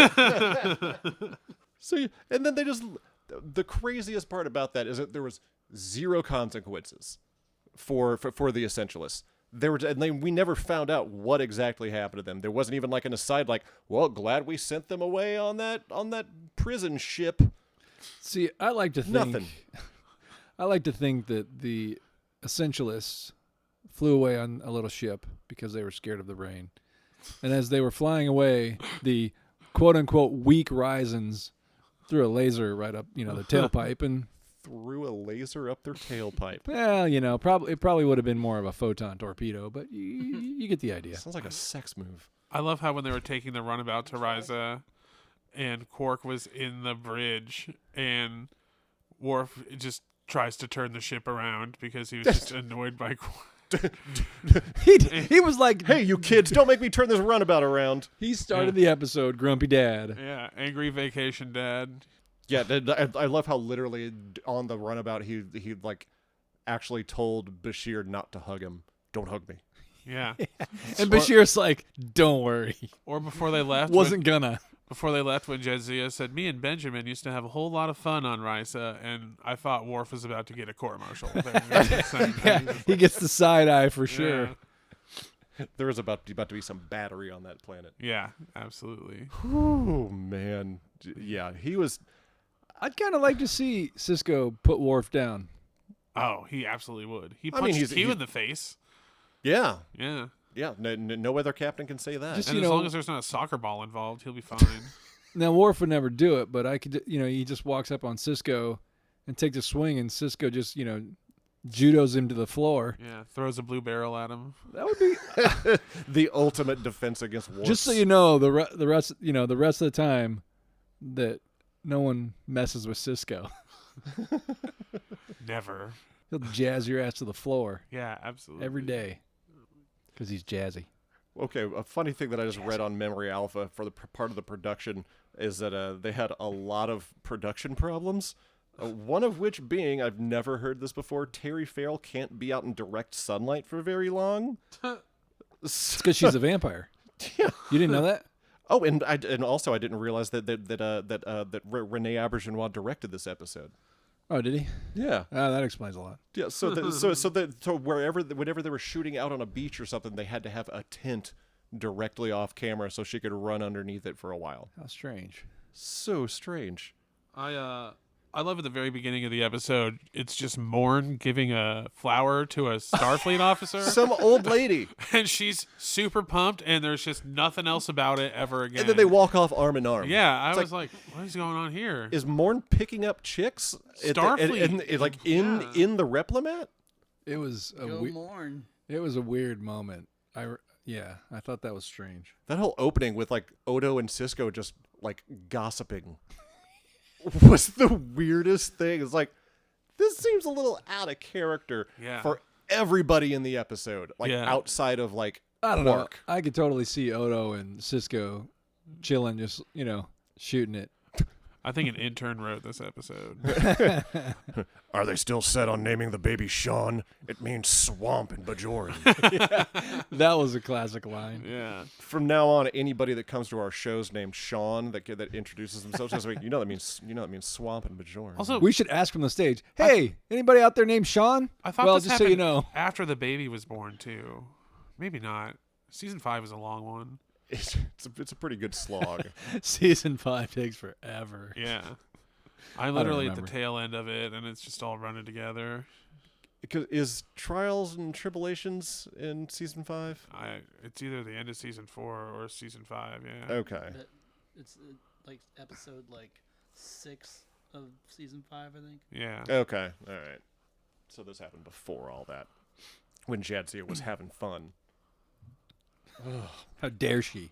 So, and then they just, the craziest part about that is that there was zero consequences for the Essentialists. We never found out what exactly happened to them. There wasn't even like an aside like, well, glad we sent them away on that prison ship. See, I like to think. Nothing. I like to think that the Essentialists flew away on a little ship because they were scared of the rain. And as they were flying away, the quote-unquote weak Risens threw a laser right up, the tailpipe, and Threw a laser up their tailpipe. well, it probably would have been more of a photon torpedo, but you get the idea. Sounds like a sex move. I love how when they were taking the runabout to Risa and Quark was in the bridge and Worf just tries to turn the ship around because he was just annoyed by He was like, Hey, you kids, don't make me turn this runabout around. he started the episode Grumpy Dad. yeah, angry vacation dad. Yeah, I love how literally on the runabout he like actually told Bashir not to hug him. Don't hug me. Yeah. And Bashir's like, don't worry. Or before they left, before they left, when Jadzia said, "Me and Benjamin used to have a whole lot of fun on Risa," and I thought Worf was about to get a court-martial. He gets the side eye for sure. There was about to be some battery on that planet. Yeah, absolutely. Oh man, yeah, he was. I'd kind of like to see Cisco put Worf down. Oh, he absolutely would. He I mean, punched Q in the face. Yeah, Yeah. yeah. No other captain can say that. Just- And You as know- long as there's not a soccer ball involved, he'll be fine. Now, Worf would never do it, but I could, he just walks up on Cisco and takes a swing, and Cisco just, judos him to the floor. Yeah, throws a blue barrel at him. That would be The ultimate defense against war. just so you know the rest of the time that no one messes with Cisco. Never. He'll jazz your ass to the floor Yeah, absolutely. every day because he's jazzy. Okay, a funny thing that I just read on Memory Alpha for the part of the production is that they had a lot of production problems. One of which being, I've never heard this before, Terry Farrell can't be out in direct sunlight for very long. It's because she's a vampire. Yeah. You didn't know that? Oh, and also I didn't realize that Renee Auberjonois directed this episode. Oh, did he? Yeah. Oh, that explains a lot. Yeah, so whenever they were shooting out on a beach or something, they had to have a tent directly off camera so she could run underneath it for a while. How strange. So strange. I love at the very beginning of the episode, it's just Morn giving a flower to a Starfleet officer. Some old lady. And she's super pumped, and there's just nothing else about it ever again. And then they walk off arm in arm. Yeah, I It's was like, what is going on here? Is Morn picking up chicks? Starfleet. In the Replimat? It was a Go Morn. it was a weird moment. I thought that was strange. That whole opening with like Odo and Cisco just like gossiping was the weirdest thing. It's like, this seems a little out of character for everybody in the episode. Like outside of like I don't know. Fark. I could totally see Odo and Cisco chilling, just shooting it. I think an intern wrote this episode. Are they still set on naming the baby Sean? It means swamp in Bajoran. That was a classic line. Yeah. From now on, anybody that comes to our shows named Sean that introduces themselves as that means swamp in Bajoran. Also, We should ask from the stage, hey, anybody out there named Sean? I thought well, this just so happened you know. after the baby was born, too. Maybe not. Season 5 is a long one. It's a pretty good slog. Season 5 takes forever. Yeah. I'm literally at the remember. tail end of it, and it's just all running together. Because is Trials and Tribulations in season 5? It's either the end of season 4 or season 5, yeah. Okay. It's like episode 6 of season 5, I think. Yeah. Okay. All right. So this happened before all that, when Jadzia was having fun. How dare she?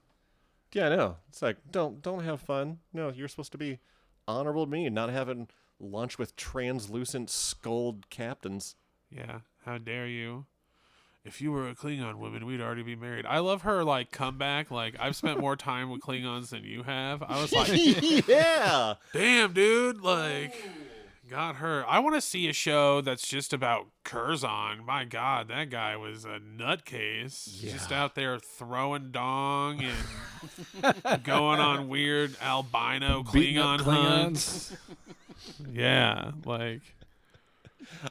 Yeah, I know. It's like, don't have fun. No, you're supposed to be honorable to me and not having lunch with translucent skulled captains. Yeah. How dare you? If you were a Klingon woman, we'd already be married. I love her, comeback. I've spent more time with Klingons than you have. I was like, Yeah. damn, dude. Got her. I want to see a show that's just about Curzon. My God, that guy was a nutcase. Yeah. Just out there throwing dong and going on weird albino Beating up Klingon hunts. Yeah,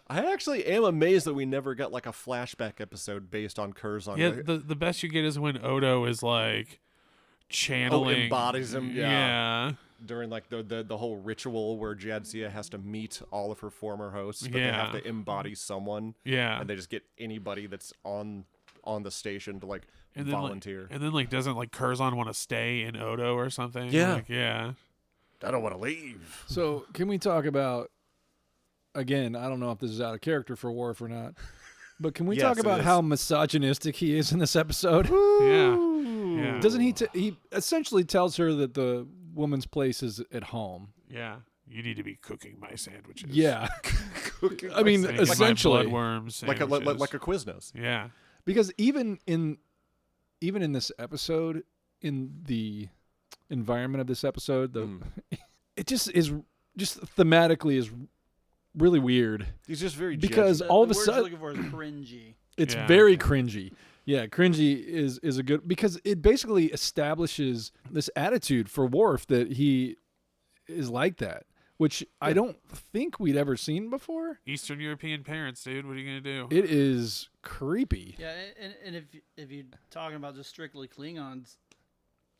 I actually am amazed that we never got a flashback episode based on Curzon. yeah. The best you get is when Odo is channeling, embodies him. Yeah. During the whole ritual where Jadzia has to meet all of her former hosts, but they Yeah. have to embody someone, Yeah. and they just get anybody that's on the station to And then, volunteer. and then doesn't Curzon want to stay in Odo or something? Yeah. Yeah. I don't want to leave. So can we talk about, again, I don't know if this is out of character for Worf or not, but can we Yes, talk it about is. how misogynistic he is in this episode? Yeah. Yeah. Doesn't he essentially tells her that the woman's place is at home. Yeah. You need to be cooking my sandwiches. Yeah. I mean, Making my essentially. bloodworms like a sandwiches. like a Quiznos. Yeah. Because even in this episode, in the environment of this episode, it just thematically is really weird. He's just very Because The all of a word sudden you're looking for is cringy. it's Yeah, very okay. cringy. Yeah, cringy is a good, because it basically establishes this attitude for Worf that he is like that, which I don't think we'd ever seen before. Eastern European parents, dude. What are you gonna do? It is creepy. Yeah, and if you're talking about just strictly Klingons,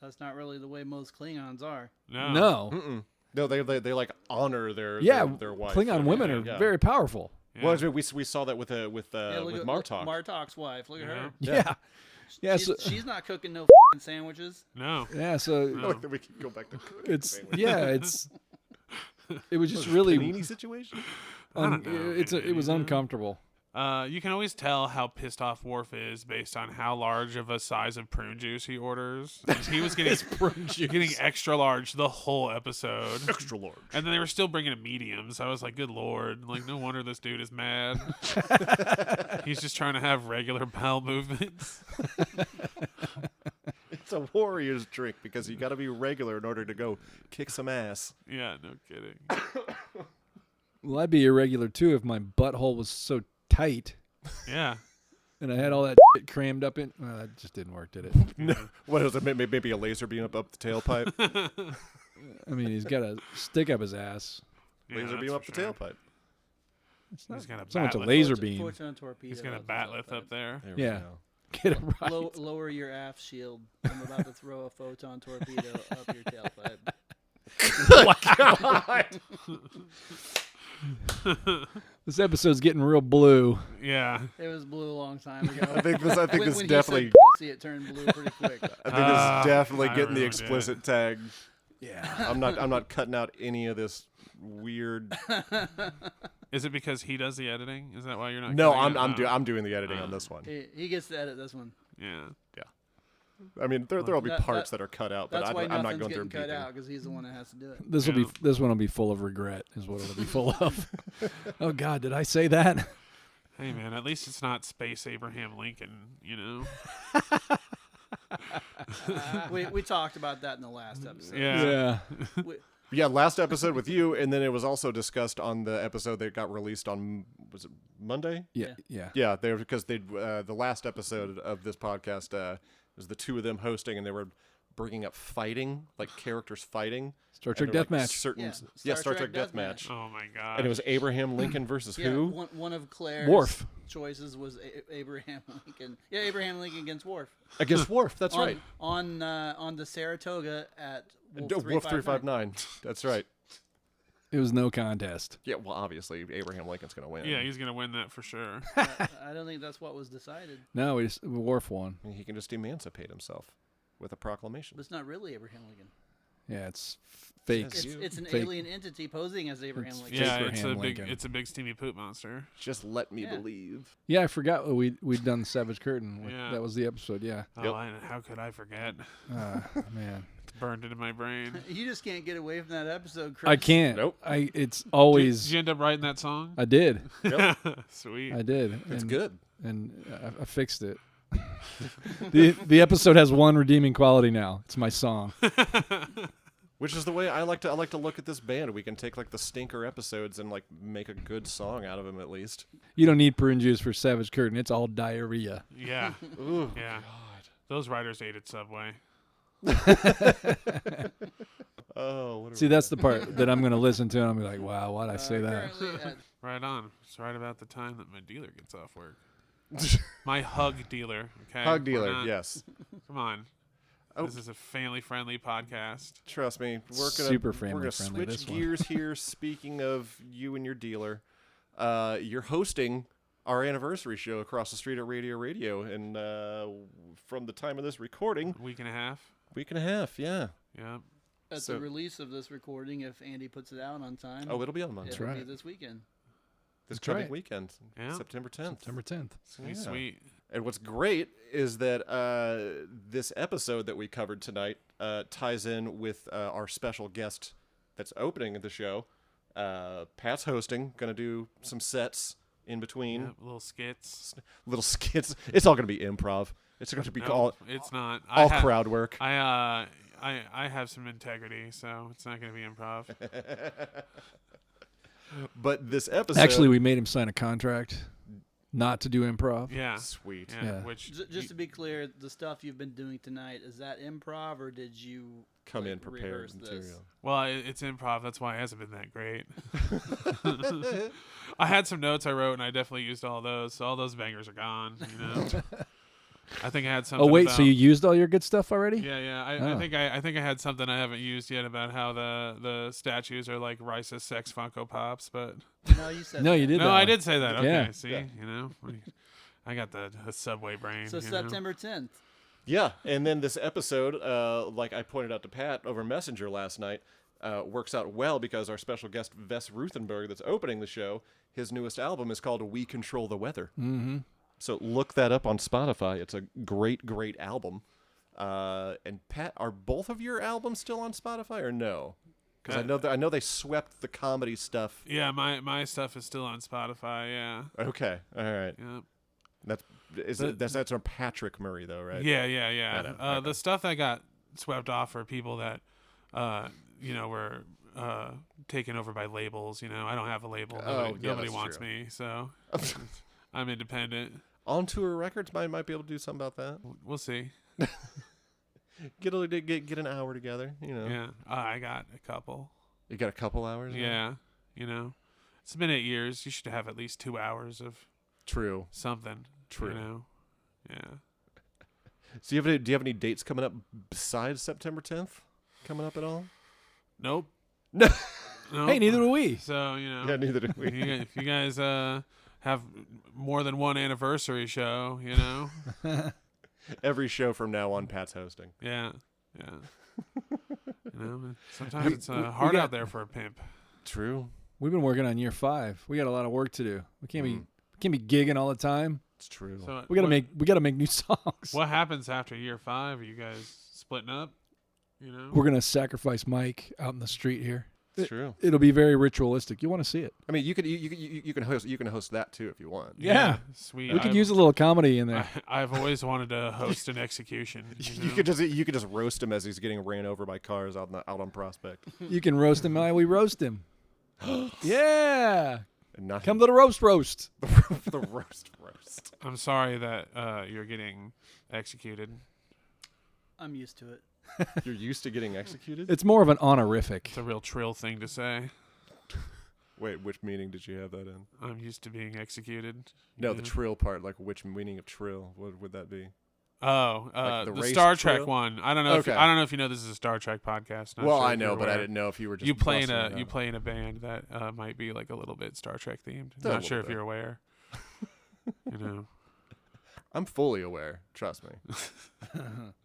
that's not really the way most Klingons are. No. No, they like honor their wife. Klingon women are very powerful. Yeah. Well, we saw that with Look at Martok. Martok's wife. Look at her. Yeah. Yeah. She's not cooking no fucking sandwiches. No. Yeah, so We can go back to cooking. it was just really panini situation. it was uncomfortable. You can always tell how pissed off Worf is based on how large of a size of prune juice he orders. 'Cause he was getting getting extra large the whole episode. Extra large. And then they were still bringing a medium, so I was like, good lord. Like, no wonder this dude is mad. He's just trying to have regular bowel movements. It's a warrior's drink because you got to be regular in order to go kick some ass. Yeah, no kidding. Well, I'd be irregular too if my butthole was so tight Yeah. and I had all that shit crammed up in. Well, that just didn't work, did it? No, what is it? Maybe a laser beam up the tailpipe. I mean, he's got a stick up his ass. Yeah, Laser that's beam up for the sure. tailpipe. It's not He's got a so much a batleth. laser beam. Photon torpedo. He's got a up his batleth up there. There we Yeah. go. Get it right. Lower your aft shield. I'm about to throw a photon torpedo up your tailpipe. This episode's getting real blue. Yeah. It was blue a long time ago. I think this when definitely. he said pussy, it turned blue pretty quick. I think this is definitely I getting the ruined it. explicit tag. Yeah. I'm not cutting out any of this weird. Is it because he does the editing? Is that why you're not? No, cutting I'm it? I'm doing the editing on this one. He gets to edit this one. Yeah. I mean, there'll be That- parts that are cut out, but That's why I'm not nothing's going through getting cut beeping. out because he's the one that has to do it. This Yeah. one will be full of regret, is what it'll be full of. Oh God, did I say that? Hey man, at least it's not Space Abraham Lincoln, you know? We talked about that in the last episode. Yeah. We- Yeah, last episode with you, and then it was also discussed on the episode that got released on, was it Monday? Yeah. Yeah, because the last episode of this podcast was the two of them hosting, and they were bringing up fighting, like characters fighting. Star Trek And there were, like, Deathmatch. certain, Yeah, Star Star Trek Trek Deathmatch. Oh my god. And it was Abraham Lincoln versus Yeah, who? one of Claire's Worf. choices was Abraham Lincoln. Yeah, Abraham Lincoln against Worf. Against Worf, that's on, right. On the Saratoga at Wolf Wolf 359. 359. That's right. It was no contest. Yeah, well, obviously, Abraham Lincoln's going to win. Yeah, he's gonna win that for sure. I don't think that's what was decided. No, Worf won. I mean, he can just emancipate himself with a proclamation. But it's not really Abraham Lincoln. Yeah, it's fake. It's an Fake. alien entity posing as Abraham It's Lincoln. Yeah, Abraham it's Lincoln. a big steamy poop monster. Just let me Yeah. believe. Yeah, I forgot we'd done Savage Curtain. Yeah. That was the episode. Yeah. Oh, how could I forget? Man, It's burned into my brain. You just can't get away from that episode, Chris. I can't. Nope. It's Did always. you end up writing that song? I did. Sweet. I did. It's and, good. and I fixed it. the episode has one redeeming quality now. It's my song. Which is the way I like to look at this band. We can take like the stinker episodes and like make a good song out of them at least. You don't need prune juice for Savage Curtain. It's all diarrhea. Yeah. Ooh, Yeah. Those writers hated Subway. oh, what See, that's the part that I'm going to listen to, and I'm gonna be like, wow, why'd I say that? Currently at Right on. It's right about the time that my dealer gets off work. My hug dealer. Okay. Hug We're dealer, not- yes. Come on. Oh. This is a family-friendly podcast. Trust me, Super we're family gonna friendly, switch this one. gears here. Speaking of you and your dealer, you're hosting our anniversary show across the street at Radio, and from the time of this recording, Week and a half. week and a half, yeah. Yeah. the release of this recording, if Andy puts it out on time. Oh, it'll be on Monday. it'll be right. this weekend. This That's coming right. weekend, Yeah. September 10th. September 10th. Sweet, Yeah. sweet. And what's great is that this episode that we covered tonight ties in with our special guest that's opening the show, Pat's hosting, gonna do some sets in between. Yeah, little skits. Little skits. It's all gonna be improv. It's going to be No, it's not. all crowd work. I have some integrity, so it's not going to be improv. But this episode, Actually, we made him sign a contract not to do improv. Yeah. Sweet. Yeah. Yeah. Which Just to be clear, the stuff you've been doing tonight, is that improv or did you come in like, prepared rehearse material. this? well, it's improv. That's why it hasn't been that great. I had some notes I wrote, and I definitely used all those. So all those bangers are gone. You know. I think I had something. Oh wait, about, so you used all your good stuff already? Yeah. I Oh. think I had something I haven't used yet about how the statues are like Risa sex Funko Pops, but No, you said No, that. you did. no, that I one. did say that. Okay, Yeah. see, Yeah. you know, I got the subway brain. So you know? September 10th. Yeah, and then this episode, like I pointed out to Pat over Messenger last night, works out well because our special guest, Wes Ruthenberg, that's opening the show, his newest album is called We Control the Weather. Mm-hmm. So look that up on Spotify. It's a great, great album. And Pat, are both of your albums still on Spotify or no? Because I know they swept the comedy stuff. Yeah, my stuff is still on Spotify. Yeah. Okay, all right. Yeah. That's from Patrick Murray though, right? Yeah. Okay. The stuff that got swept off for people that, were taken over by labels. You know, I don't have a label. Nobody that's wants true. me, so I'm independent. On Tour Records might be able to do something about that. We'll see. Get an hour together, you know. Yeah, I got a couple. You got a couple hours. Yeah, you know, it's been 8 years. You should have at least 2 hours of True. something. True. You know, yeah. So do you have any dates coming up besides September 10th? Coming up at all? Nope. No. Nope. Hey, neither do we. So you know, Yeah, neither do we. if you guys have more than one anniversary show, you know, Every show from now on, Pat's hosting. yeah. You know, sometimes it's hard out there for a pimp. True. We've been working on year 5. We got a lot of work to do. We can't be gigging all the time. It's true. So We gotta make new songs. What happens after year 5? Are you guys splitting up? You know, We're gonna sacrifice Mike out in the street here. It's true. It'll be very ritualistic. You want to see it? I mean, you can host that too if you want. Yeah. sweet. We could use a little comedy in there. I've always wanted to host an execution. You could just roast him as he's getting ran over by cars out on Prospect. You can roast him while we roast him. Yeah. And not Come to the roast. the roast. I'm sorry that you're getting executed. I'm used to it. You're used to getting executed? It's more of an honorific. It's a real trill thing to say. Wait, which meaning did you have that in? I'm used to being executed. No, the trill part. Like, which meaning of trill? What would that be? Oh, Like the the race Star Trek trill? one. I don't know. Okay. I don't know if you know this is a Star Trek podcast. Not Well, sure I if know, you're but I aware. didn't know if you were just You play in busting it out. a band that might be like a little bit Star Trek themed. A Not little sure if bit. you're aware. You know. I'm fully aware. Trust me.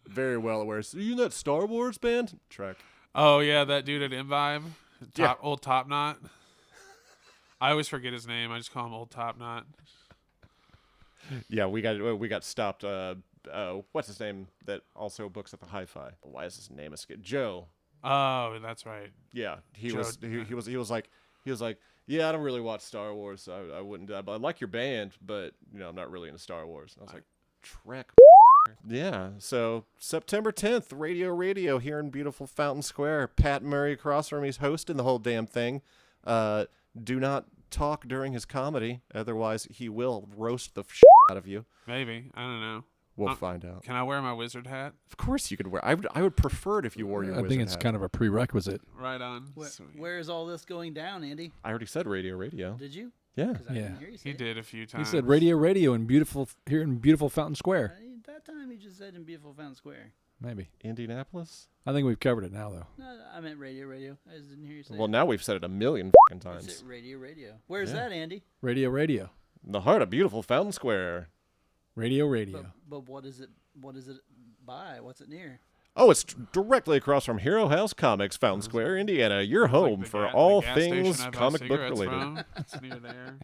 Very well aware. So you in that Star Wars band? Trek. Oh yeah, that dude at Imbibe, Yeah. Old Top Knot. I always forget his name. I just call him Old Top Knot. Yeah, we got stopped. What's his name? That also books at the Hi-Fi. Why is his name escape? Joe. Oh, that's right. Yeah, he Joe- was like, yeah, I don't really watch Star Wars, so I wouldn't. I like your band, but I'm not really into Star Wars. And I was like, Trek. Yeah. So September 10th, Radio here in beautiful Fountain Square. Pat Murray across from me, he's hosting the whole damn thing. Do not talk during his comedy, otherwise he will roast the shit out of you. Maybe. I don't know. We'll find out. Can I wear my wizard hat? Of course you could wear. I would prefer it if you wore your. I think wizard it's hat. kind of a prerequisite. Right on. Sweet. Where is all this going down, Andy? I already said radio. Did you? Yeah. 'Cause I Yeah. didn't hear you say He it. did a few He times. said radio in beautiful Fountain Square. That time you just said in beautiful Fountain Square. Maybe. Indianapolis. I think we've covered it now, though. No, I meant radio. I just didn't hear you say Well, it. now we've said it a million I times. said radio. Where's Yeah. that, Andy? Radio. The heart of beautiful Fountain Square. Radio. But what is it? What is it by? What's it near? Oh, it's directly across from Hero House Comics, Fountain Square, Indiana. Your It's like home the for the all gas things station I buy comic book cigarettes related. from. It's near there.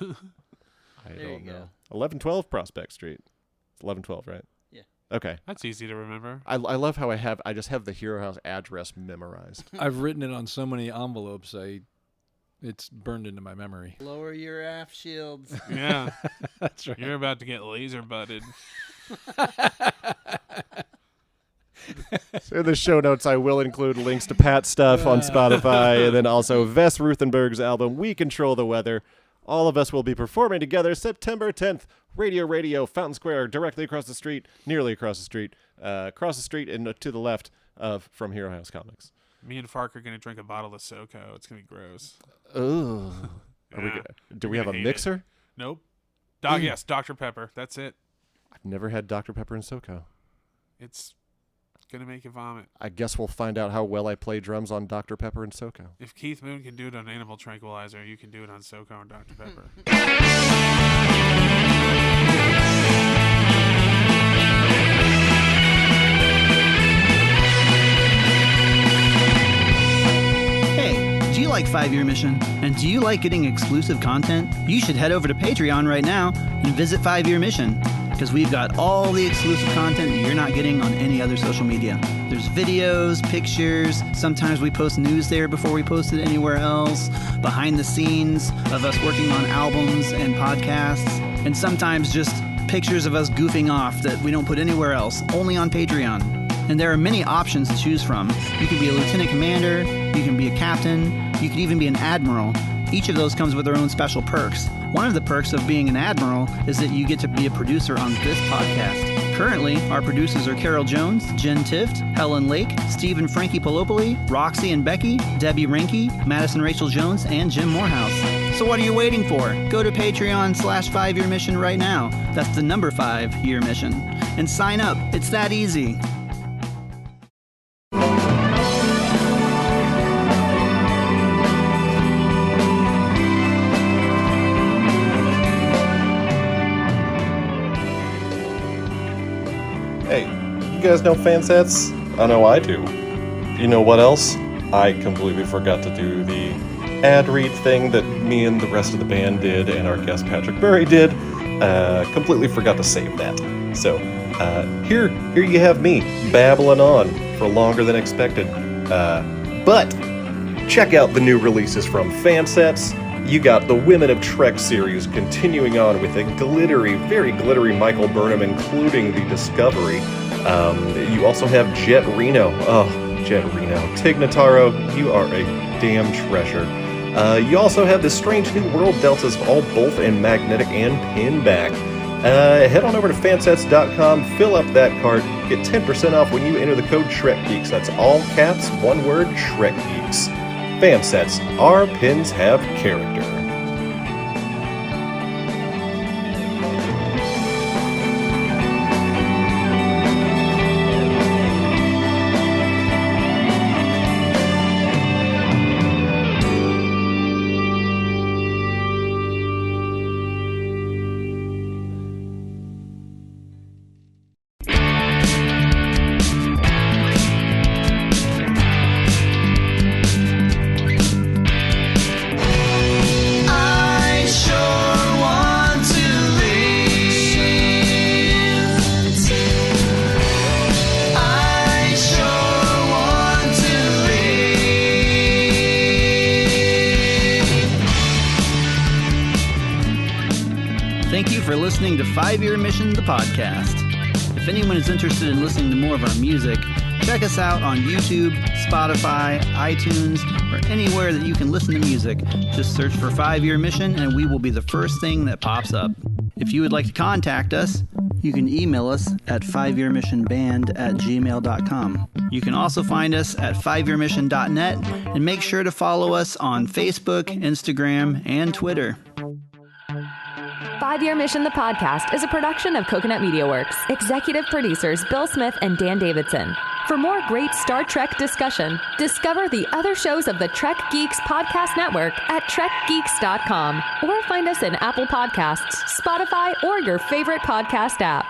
I There don't you know. go. 1112 Prospect Street. It's 1112, right? Yeah. Okay. That's easy to remember. I love how I just have the Hero House address memorized. I've written it on so many envelopes. I It's burned into my memory. Lower your aft shields. Yeah. That's right. You're about to get laser butted. So in the show notes, I will include links to Pat's stuff on Spotify, and then also Vess Ruthenberg's album, We Control the Weather. All of us will be performing together September 10th, Radio, Fountain Square, directly across the street, nearly across the street and to the left of From Hero House Comics. Me and Fark are going to drink a bottle of SoCo. It's going to be gross. Oh. Yeah. Do we have a hate mixer? it. Nope. Yes, Dr. Pepper. That's it. I've never had Dr. Pepper and SoCo. It's going to make you vomit. I guess we'll find out how well I play drums on Dr. Pepper and SoCo. If Keith Moon can do it on Animal Tranquilizer, you can do it on SoCo and Dr. Pepper. Hey, do you like 5-Year Mission? And do you like getting exclusive content? You should head over to Patreon right now and visit 5-Year Mission, because we've got all the exclusive content that you're not getting on any other social media. There's videos, pictures, sometimes we post news there before we post it anywhere else, behind the scenes of us working on albums and podcasts, and sometimes just pictures of us goofing off that we don't put anywhere else, only on Patreon. And there are many options to choose from. You can be a lieutenant commander, you can be a captain, you can even be an admiral. Each of those comes with their own special perks. One of the perks of being an admiral is that you get to be a producer on this podcast. Currently, our producers are Carol Jones, Jen Tift, Helen Lake, Steve and Frankie Polopoli, Roxy and Becky, Debbie Rinke, Madison Rachel Jones, and Jim Morehouse. So what are you waiting for? Go to Patreon/5-Year Mission right now. That's the number 5-Year Mission. And sign up. It's that easy. Hey, you guys know Fansets? I know I do. You know what else? I completely forgot to do the ad read thing that me and the rest of the band did and our guest Patrick Murray did. Completely forgot to save that. So, here you have me babbling on for longer than expected. But check out the new releases from Fansets. You got the Women of Trek series continuing on with a very glittery Michael Burnham, including the Discovery. You also have Jet Reno. Oh, Jet Reno. Tig Notaro, you are a damn treasure. You also have the Strange New World Deltas, all both in magnetic and pinback. Head on over to fansets.com, fill up that cart, get 10% off when you enter the code TrekGeeks. That's all caps, one word, TrekGeeks. Fansets, our pins have character. Thank you for listening to 5-Year Mission, the podcast. If anyone is interested in listening to more of our music, check us out on YouTube, Spotify, iTunes, or anywhere that you can listen to music. Just search for 5-Year Mission and we will be the first thing that pops up. If you would like to contact us, you can email us at 5yearmissionband@gmail.com. You can also find us at 5yearmission.net and make sure to follow us on Facebook, Instagram, and Twitter. 5-Year Mission, the podcast, is a production of Coconut Media Works. Executive producers Bill Smith and Dan Davidson. For more great Star Trek discussion, discover the other shows of the Trek Geeks Podcast Network at trekgeeks.com or find us in Apple Podcasts, Spotify, or your favorite podcast app.